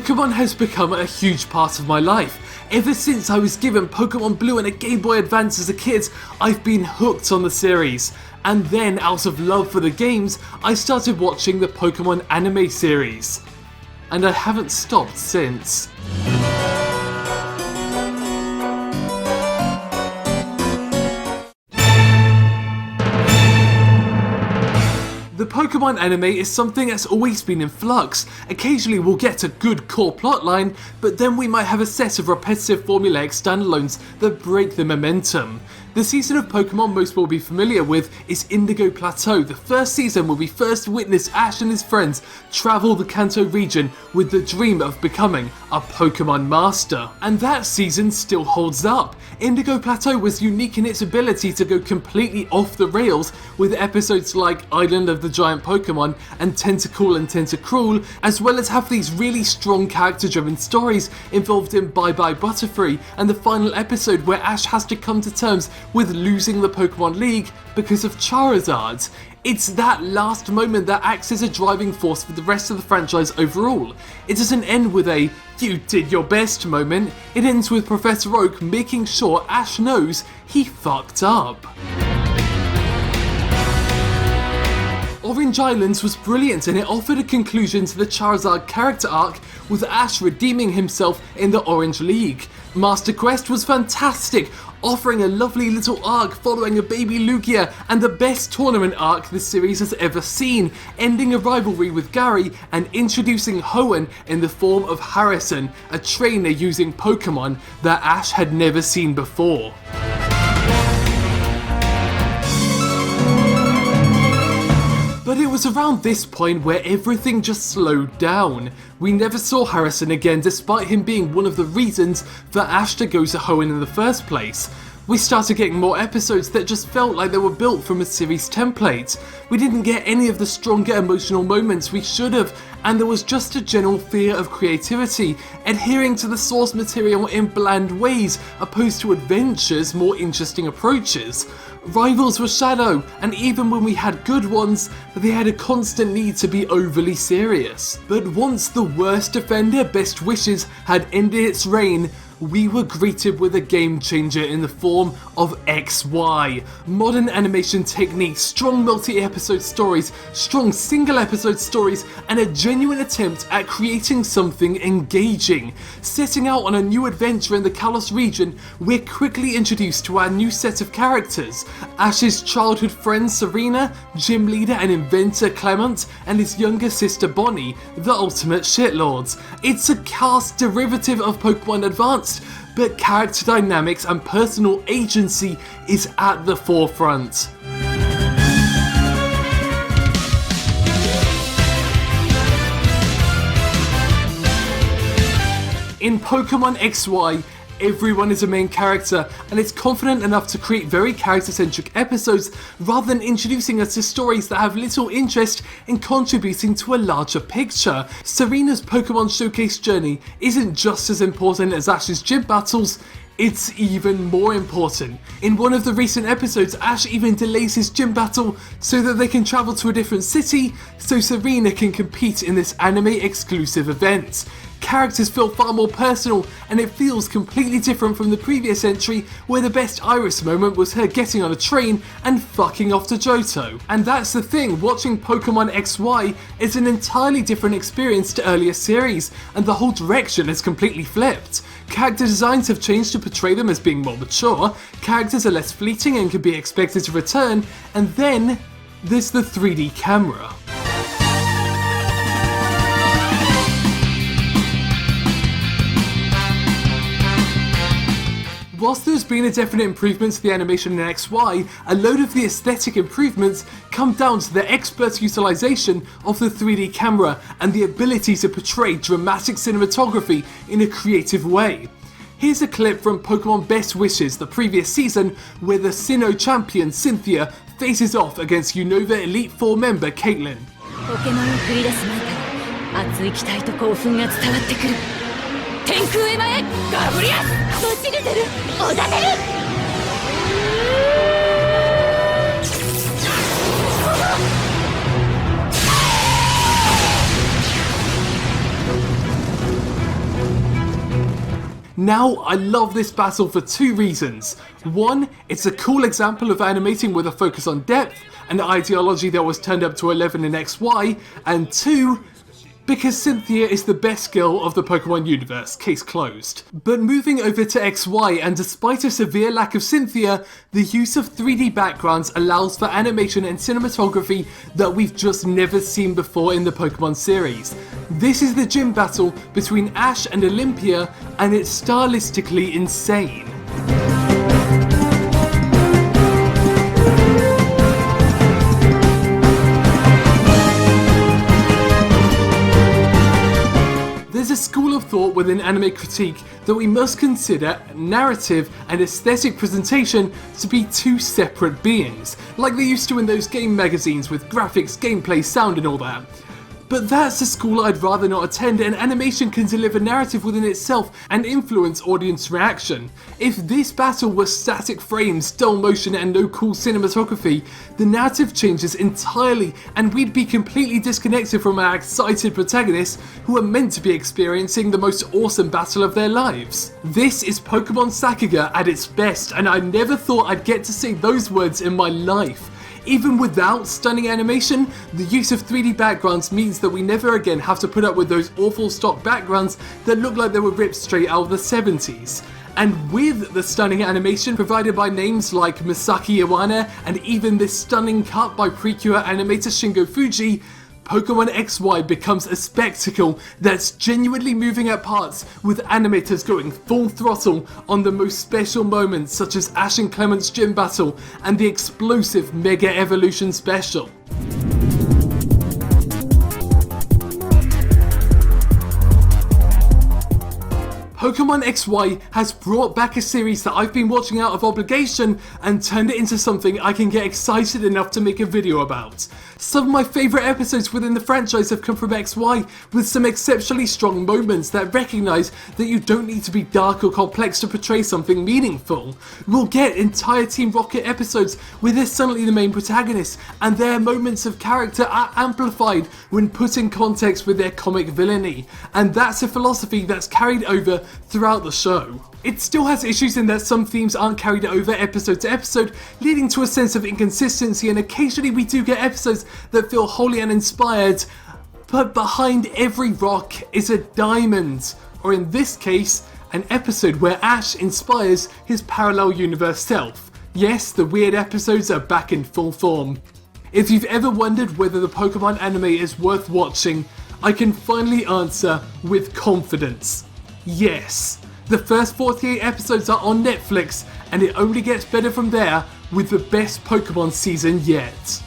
Pokémon has become a huge part of my life. Ever since I was given Pokémon Blue and a Game Boy Advance as a kid, I've been hooked on the series. And then, out of love for the games, I started watching the Pokémon anime series. And I haven't stopped since. The Pokémon anime is something that's always been in flux. Occasionally we'll get a good core plotline, but then we might have a set of repetitive formulaic standalones that break the momentum. The season of Pokémon most will be familiar with is Indigo Plateau, the first season where we first witness Ash and his friends travel the Kanto region with the dream of becoming a Pokémon master. And that season still holds up. Indigo Plateau was unique in its ability to go completely off the rails with episodes like Island of the Giant Pokémon and Tentacool and Tentacruel, as well as have these really strong character-driven stories involved in Bye Bye Butterfree and the final episode where Ash has to come to terms with losing the Pokémon League because of Charizard. It's that last moment that acts as a driving force for the rest of the franchise overall. It doesn't end with a "you did your best" moment, it ends with Professor Oak making sure Ash knows he fucked up. Orange Islands was brilliant and it offered a conclusion to the Charizard character arc with Ash redeeming himself in the Orange League. Master Quest was fantastic, offering a lovely little arc following a baby Lugia and the best tournament arc the series has ever seen, ending a rivalry with Gary and introducing Hoenn in the form of Harrison, a trainer using Pokemon that Ash had never seen before. But it was around this point where everything just slowed down. We never saw Harrison again despite him being one of the reasons for Ash to go to Hoenn in the first place. We started getting more episodes that just felt like they were built from a series template. We didn't get any of the stronger emotional moments we should have, and there was just a general fear of creativity, adhering to the source material in bland ways opposed to adventures, more interesting approaches. Rivals were shallow, and even when we had good ones, they had a constant need to be overly serious. But once the worst defender, Best Wishes, had ended its reign, we were greeted with a game changer in the form of XY. Modern animation techniques, strong multi-episode stories, strong single-episode stories, and a genuine attempt at creating something engaging. Setting out on a new adventure in the Kalos region, we're quickly introduced to our new set of characters. Ash's childhood friend Serena, gym leader and inventor Clement, and his younger sister Bonnie, the ultimate shitlords. It's a cast derivative of Pokémon Advanced, but character dynamics and personal agency is at the forefront. In Pokémon XY, everyone is a main character, and it's confident enough to create very character-centric episodes rather than introducing us to stories that have little interest in contributing to a larger picture. Serena's Pokemon Showcase journey isn't just as important as Ash's gym battles, it's even more important. In one of the recent episodes, Ash even delays his gym battle so that they can travel to a different city so Serena can compete in this anime exclusive event. Characters feel far more personal, and it feels completely different from the previous entry where the best Iris moment was her getting on a train and fucking off to Johto. And that's the thing, watching Pokemon XY is an entirely different experience to earlier series, and the whole direction has completely flipped. Character designs have changed to portray them as being more mature, characters are less fleeting and can be expected to return, and then there's the 3D camera. Whilst there's been a definite improvement to the animation in XY, a load of the aesthetic improvements come down to the expert utilisation of the 3D camera and the ability to portray dramatic cinematography in a creative way. Here's a clip from Pokemon Best Wishes the previous season where the Sinnoh champion Cynthia faces off against Unova Elite 4 member Caitlyn. ポケモンを繰り出す前から熱い期待と興奮が伝わってくる天空へ前ガブリアス走れてるおだてる 「Now, I love this battle for two reasons. One, it's a cool example of animating with a focus on depth, an ideology that was turned up to 11 in XY, and two, because Cynthia is the best girl of the Pokemon universe, case closed. But moving over to XY, and despite a severe lack of Cynthia, the use of 3D backgrounds allows for animation and cinematography that we've just never seen before in the Pokemon series. This is the gym battle between Ash and Olympia, and it's stylistically insane. There's a school of thought within anime critique that we must consider narrative and aesthetic presentation to be two separate beings, like they used to in those game magazines with graphics, gameplay, sound and all that. But that's a school I'd rather not attend, and animation can deliver narrative within itself and influence audience reaction. If this battle was static frames, dull motion and no cool cinematography, the narrative changes entirely and we'd be completely disconnected from our excited protagonists who are meant to be experiencing the most awesome battle of their lives. This is Pokemon Sakuga at its best, and I never thought I'd get to say those words in my life. Even without stunning animation, the use of 3D backgrounds means that we never again have to put up with those awful stock backgrounds that look like they were ripped straight out of the 70s. And with the stunning animation provided by names like Masaki Iwana and even this stunning cut by Precure animator Shingo Fuji, Pokemon XY becomes a spectacle that's genuinely moving at parts, with animators going full throttle on the most special moments such as Ash and Clement's gym battle and the explosive Mega Evolution special. Pokemon XY has brought back a series that I've been watching out of obligation and turned it into something I can get excited enough to make a video about. Some of my favourite episodes within the franchise have come from XY, with some exceptionally strong moments that recognise that you don't need to be dark or complex to portray something meaningful. We'll get entire Team Rocket episodes where they're suddenly the main protagonists, and their moments of character are amplified when put in context with their comic villainy, and that's a philosophy that's carried over throughout the show. It still has issues in that some themes aren't carried over episode to episode, leading to a sense of inconsistency, and occasionally we do get episodes that feel wholly uninspired, but behind every rock is a diamond, or in this case, an episode where Ash inspires his parallel universe self. Yes, the weird episodes are back in full form. If you've ever wondered whether the Pokemon anime is worth watching, I can finally answer with confidence. Yes. The first 48 episodes are on Netflix, and it only gets better from there with the best Pokemon season yet.